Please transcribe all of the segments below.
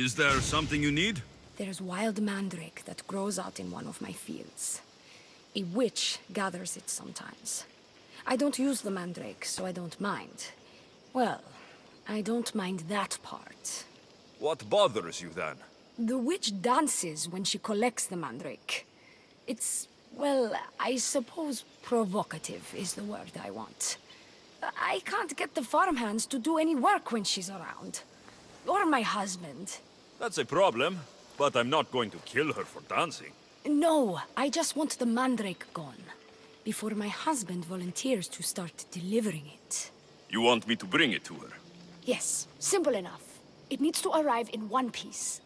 Is there something you need? There's wild mandrake that grows out in one of my fields. A witch gathers it sometimes. I don't use the mandrake, so I don't mind. Well, I don't mind that part. What bothers you then? The witch dances when she collects the mandrake. It's, well, I suppose provocative is the word I want. I can't get the farmhands to do any work when she's around. Or my husband. That's a problem, but I'm not going to kill her for dancing. No, I just want the mandrake gone. Before my husband volunteers to start delivering it. You want me to bring it to her? Yes, simple enough. It needs to arrive in one piece.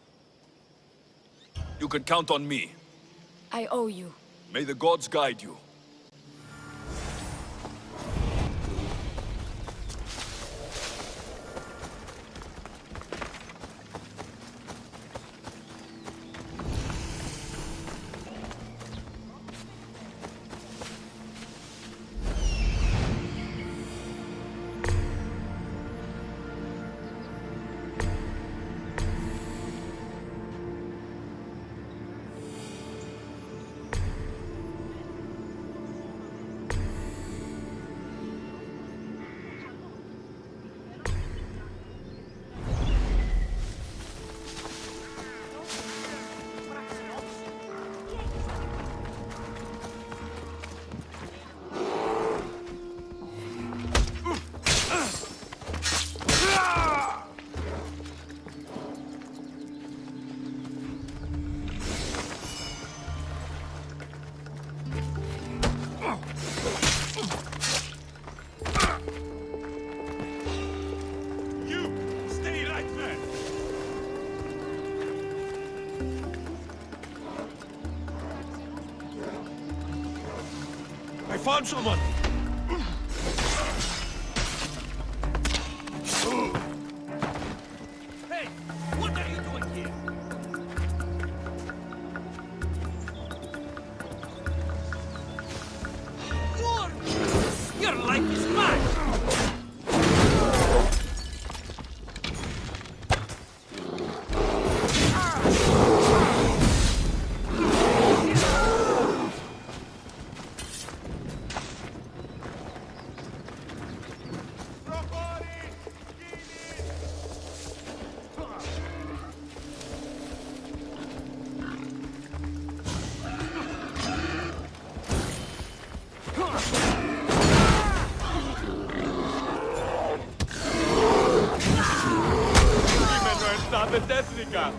You can count on me. I owe you. May the gods guide you. I found someone! Hey! What are you doing here? Your life is mine! Tesnica!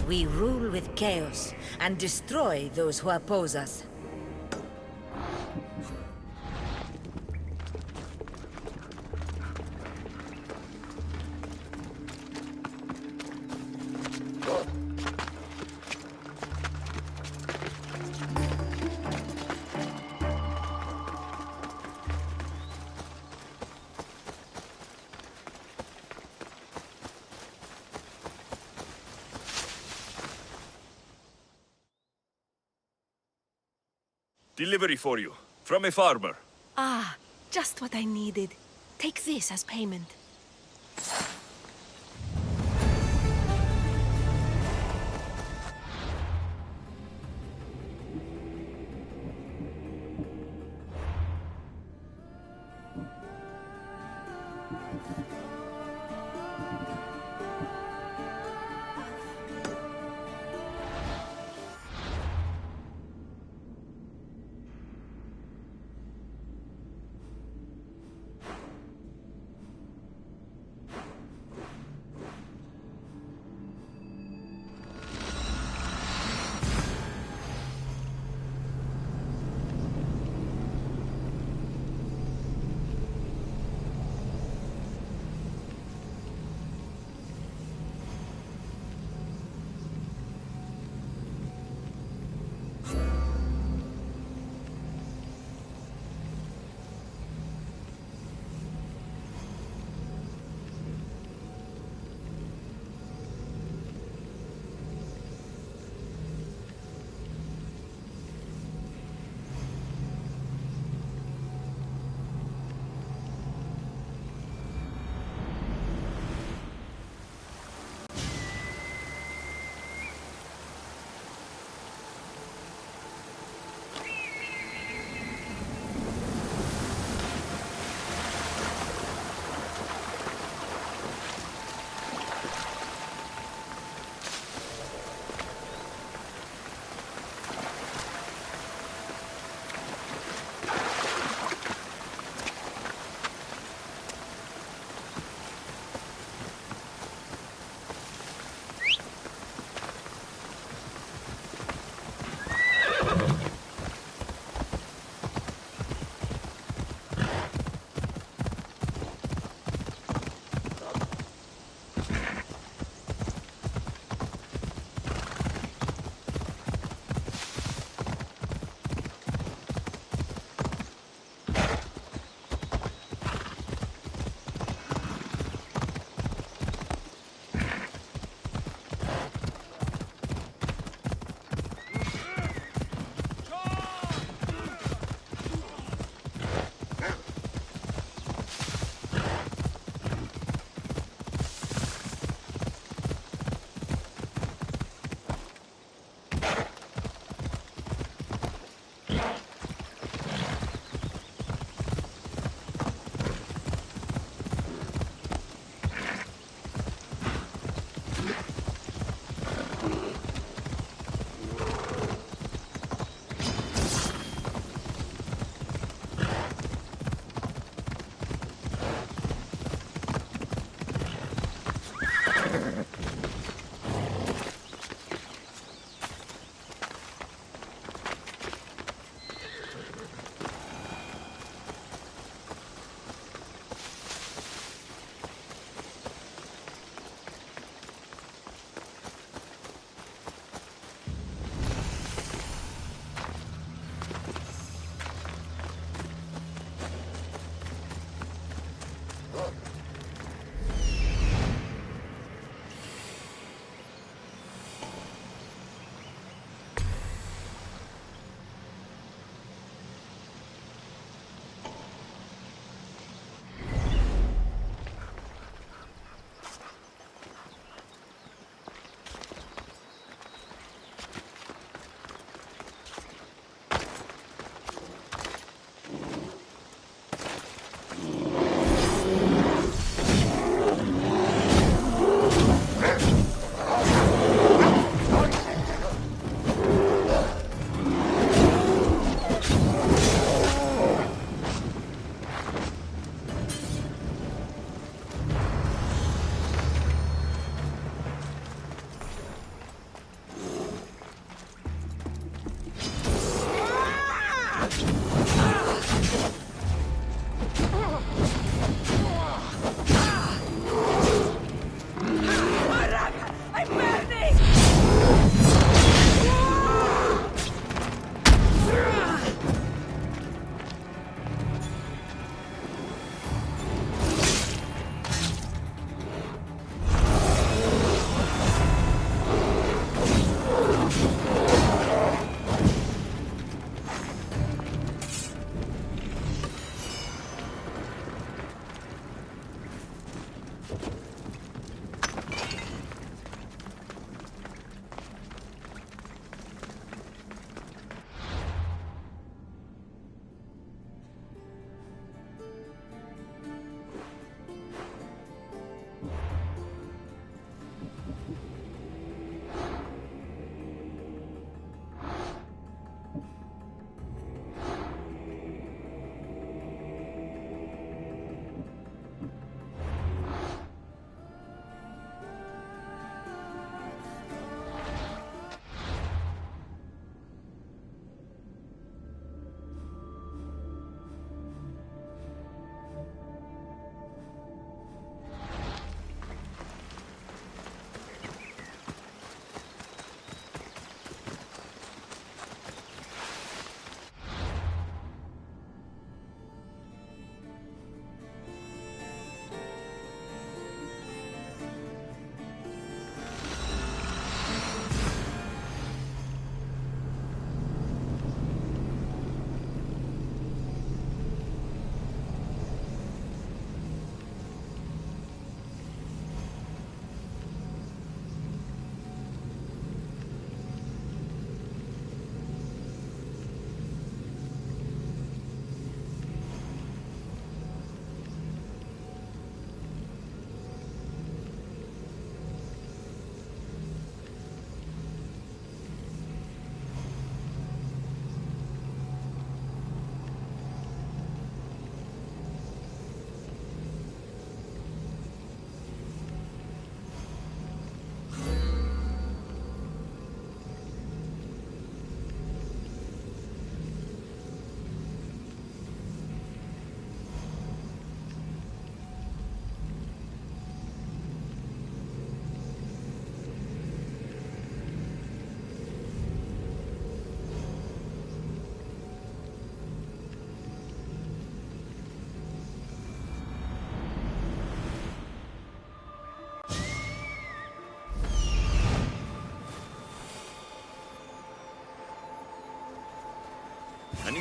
We rule with chaos and destroy those who oppose us. Delivery for you, from a farmer. Ah, just what I needed. Take this as payment.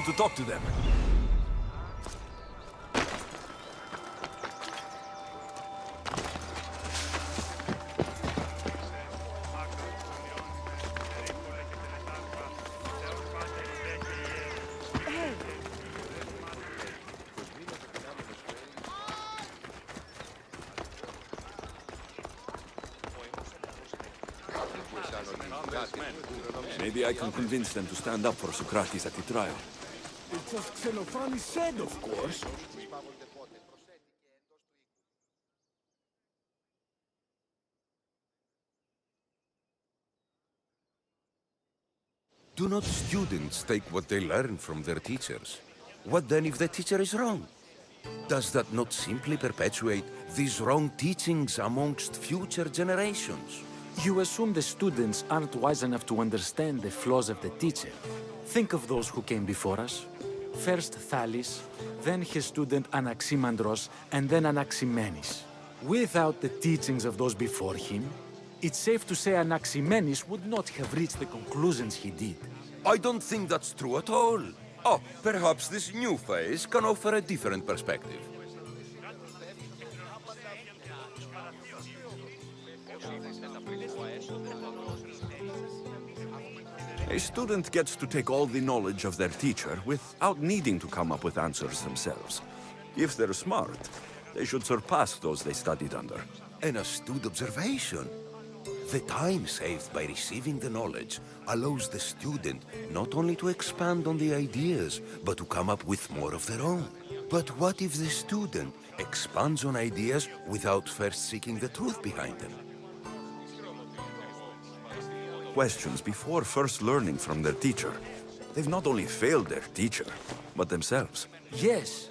to talk to them. Maybe I can convince them to stand up for Socrates at the trial. It's as Xenophanes said, of course. Do not students take what they learn from their teachers? What then if the teacher is wrong? Does that not simply perpetuate these wrong teachings amongst future generations? You assume the students aren't wise enough to understand the flaws of the teacher. Think of those who came before us. First Thales, then his student Anaximandros, and then Anaximenes. Without the teachings of those before him, it's safe to say Anaximenes would not have reached the conclusions he did. I don't think that's true at all. Oh, perhaps this new phase can offer a different perspective. A student gets to take all the knowledge of their teacher without needing to come up with answers themselves. If they're smart, they should surpass those they studied under. An astute observation. The time saved by receiving the knowledge allows the student not only to expand on the ideas, but to come up with more of their own. But what if the student expands on ideas without first seeking the truth behind them? Questions before first learning from their teacher. They've not only failed their teacher, but themselves. Yes,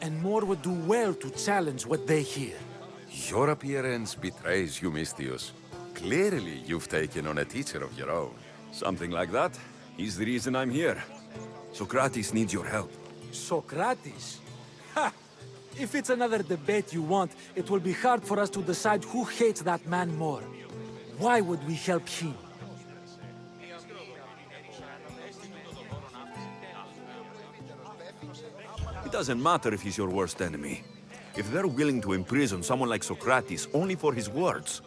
and more would do well to challenge what they hear. Your appearance betrays you, Mystius. Clearly, you've taken on a teacher of your own. Something like that. He's the reason I'm here. Socrates needs your help. Socrates? Ha! If it's another debate you want, it will be hard for us to decide who hates that man more. Why would we help him? It doesn't matter if he's your worst enemy. If they're willing to imprison someone like Socrates only for his words,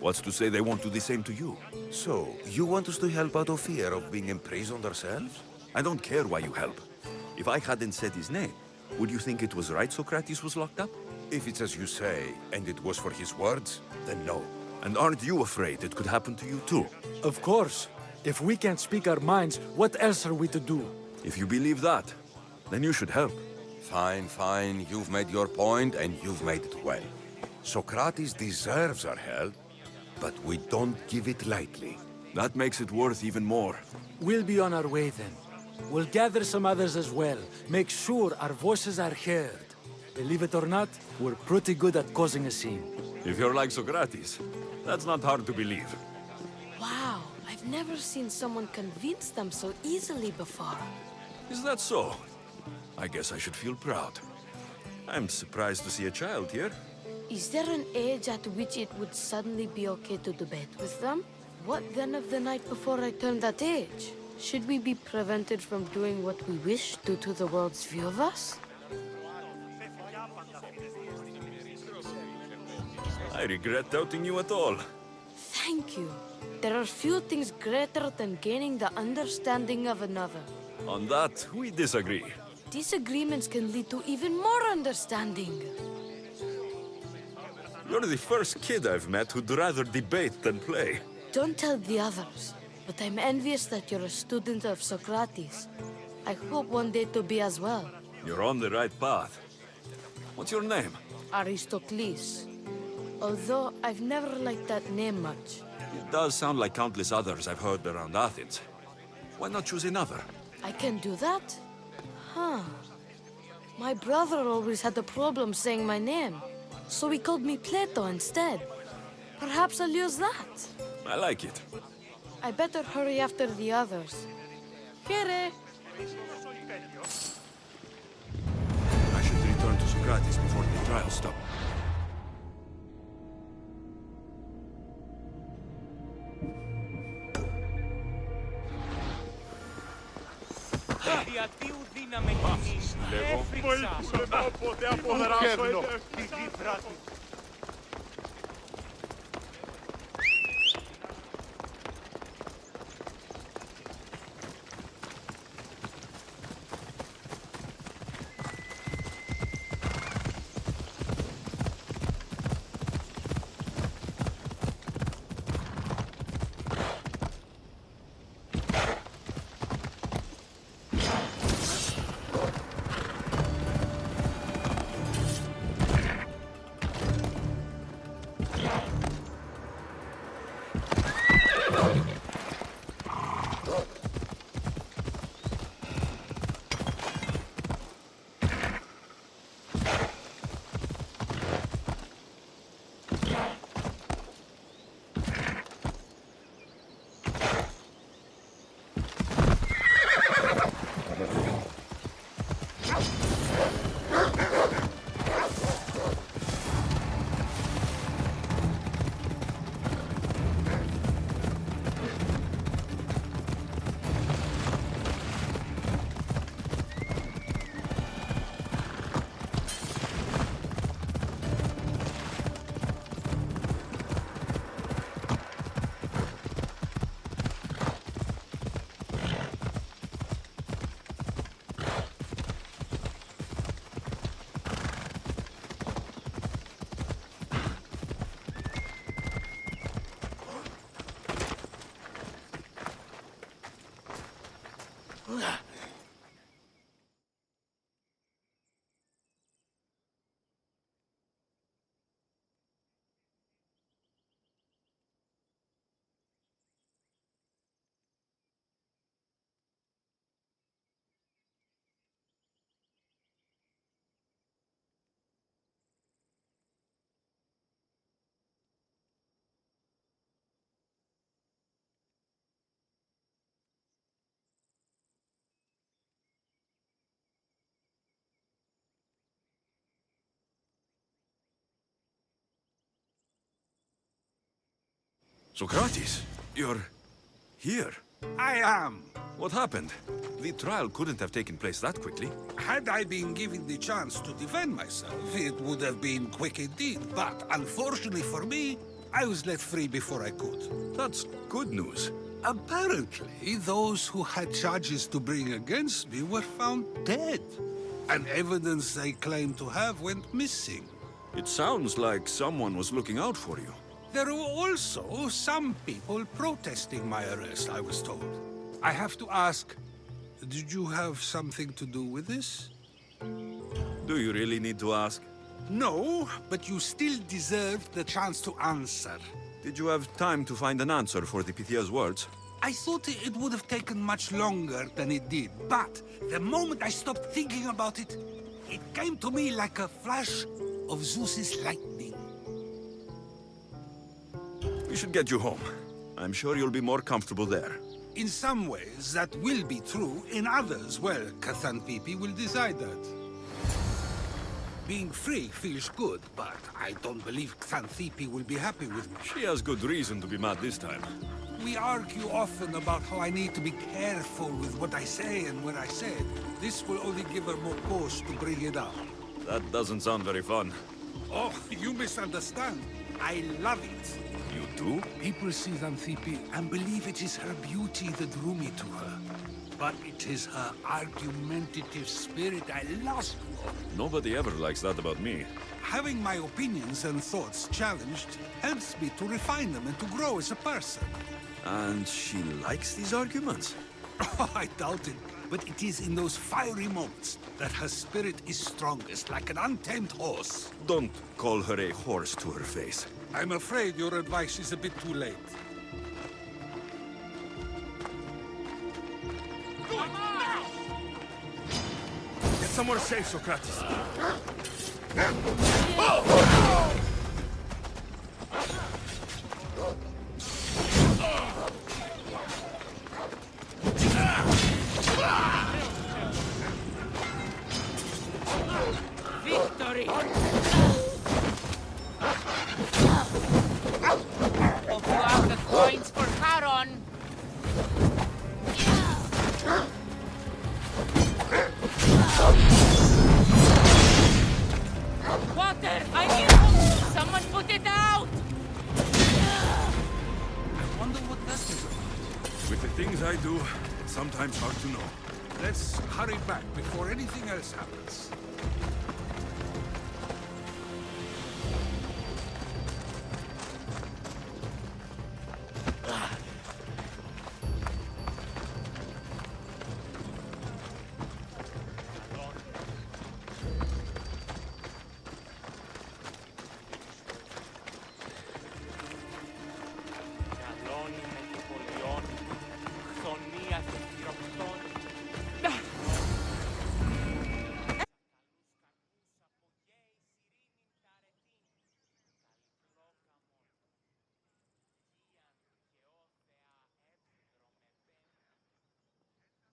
what's to say they won't do the same to you? So, you want us to help out of fear of being imprisoned ourselves? I don't care why you help. If I hadn't said his name, would you think it was right Socrates was locked up? If it's as you say, and it was for his words, then no. And aren't you afraid it could happen to you too? Of course. If we can't speak our minds, what else are we to do? If you believe that, then you should help. Fine, fine. You've made your point, and you've made it well. Socrates deserves our help, but we don't give it lightly. That makes it worth even more. We'll be on our way then. We'll gather some others as well. Make sure our voices are heard. Believe it or not, we're pretty good at causing a scene. If you're like Socrates, that's not hard to believe. Wow, I've never seen someone convince them so easily before. Is that so? I guess I should feel proud. I'm surprised to see a child here. Is there an age at which it would suddenly be okay to debate with them? What then of the night before I turned that age? Should we be prevented from doing what we wish due to the world's view of us? I regret doubting you at all. Thank you. There are few things greater than gaining the understanding of another. On that, we disagree. Disagreements can lead to even more understanding. You're the first kid I've met who'd rather debate than play. Don't tell the others, but I'm envious that you're a student of Socrates. I hope one day to be as well. You're on the right path. What's your name? Aristocles. Although I've never liked that name much. It does sound like countless others I've heard around Athens. Why not choose another? I can do that? Huh. My brother always had a problem saying my name, so he called me Plato instead. Perhaps I'll use that. I like it. I better hurry after the others. Here. I should return to Socrates before the trial stops. Διατίου δύναμη κοινής. Έφρυξα. Socrates, you're here. I am. What happened? The trial couldn't have taken place that quickly. Had I been given the chance to defend myself, it would have been quick indeed. But unfortunately for me, I was let free before I could. That's good news. Apparently, those who had charges to bring against me were found dead. And evidence they claimed to have went missing. It sounds like someone was looking out for you. There were also some people protesting my arrest, I was told. I have to ask, did you have something to do with this? Do you really need to ask? No, but you still deserved the chance to answer. Did you have time to find an answer for the Pythia's words? I thought it would have taken much longer than it did, but the moment I stopped thinking about it, it came to me like a flash of Zeus's lightning. We should get you home. I'm sure you'll be more comfortable there. In some ways, that will be true. In others, well, Xanthippe will decide that. Being free feels good, but I don't believe Xanthippe will be happy with me. She has good reason to be mad this time. We argue often about how I need to be careful with what I say and what I said. This will only give her more cause to bring it up. That doesn't sound very fun. Oh, you misunderstand. I love it. You do? People see Xanthippe and believe it is her beauty that drew me to her. But it is her argumentative spirit I lust for. Nobody ever likes that about me. Having my opinions and thoughts challenged helps me to refine them and to grow as a person. And she likes these arguments? Oh, I doubt it. But it is in those fiery moments that her spirit is strongest, like an untamed horse. Don't call her a horse to her face. I'm afraid your advice is a bit too late. Get somewhere safe, Socrates. Victory! Hope you have the coins for Charon. Water! I need water! Someone put it out! I wonder what that is about. With the things I do, it's sometimes hard to know. Let's hurry back before anything else happens. Καλώνει με το πολιόν, χθονία των χειροκτών.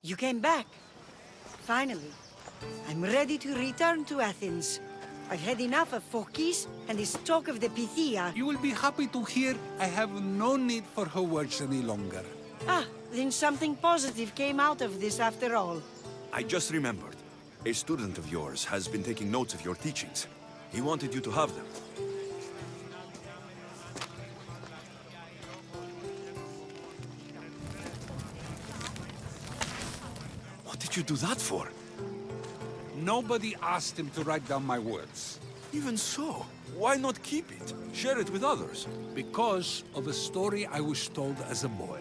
You came back. Finally. I'm ready to return to Athens. I've had enough of Phokis and his talk of the Pythia. You will be happy to hear I have no need for her words any longer. Ah, then something positive came out of this after all. I just remembered. A student of yours has been taking notes of your teachings. He wanted you to have them. What did you do that for? Nobody asked him to write down my words. Even so, why not keep it? Share it with others. Because of a story I was told as a boy.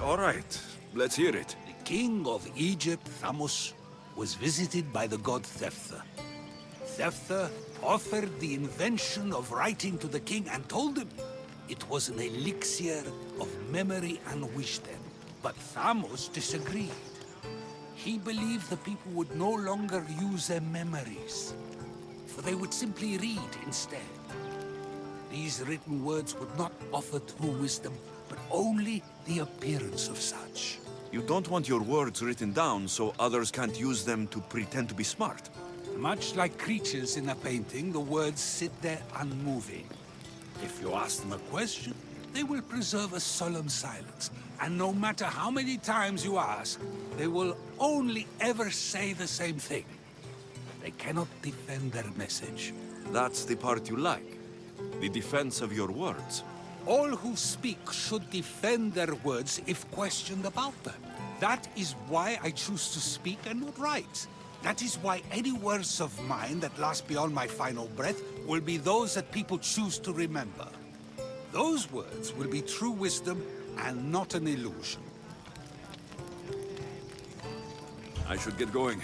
All right, let's hear it. The king of Egypt, Thamos, was visited by the god Thephtha. Thephtha offered the invention of writing to the king and told him it was an elixir of memory and wisdom. But Thamos disagreed. He believed the people would no longer use their memories, for they would simply read instead. These written words would not offer true wisdom, but only the appearance of such. You don't want your words written down so others can't use them to pretend to be smart. Much like creatures in a painting, the words sit there unmoving. If you ask them a question, they will preserve a solemn silence. And no matter how many times you ask, they will only ever say the same thing. They cannot defend their message. That's the part you like. The defense of your words. All who speak should defend their words if questioned about them. That is why I choose to speak and not write. That is why any words of mine that last beyond my final breath will be those that people choose to remember. Those words will be true wisdom and not an illusion. I should get going.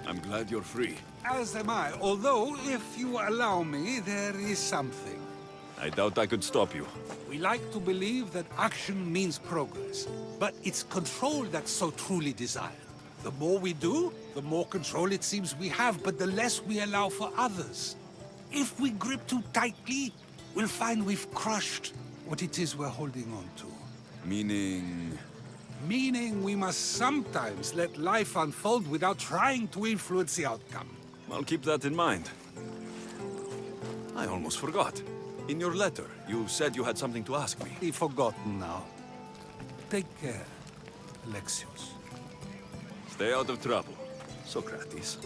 I'm glad you're free. As am I, although, if you allow me, there is something. I doubt I could stop you. We like to believe that action means progress, but it's control that's so truly desired. The more we do, the more control it seems we have, but the less we allow for others. If we grip too tightly, we'll find we've crushed what it is we're holding on to. Meaning... Meaning we must sometimes let life unfold without trying to influence the outcome. I'll keep that in mind. I almost forgot. In your letter, you said you had something to ask me. Be forgotten now. Take care, Alexios. Stay out of trouble, Socrates.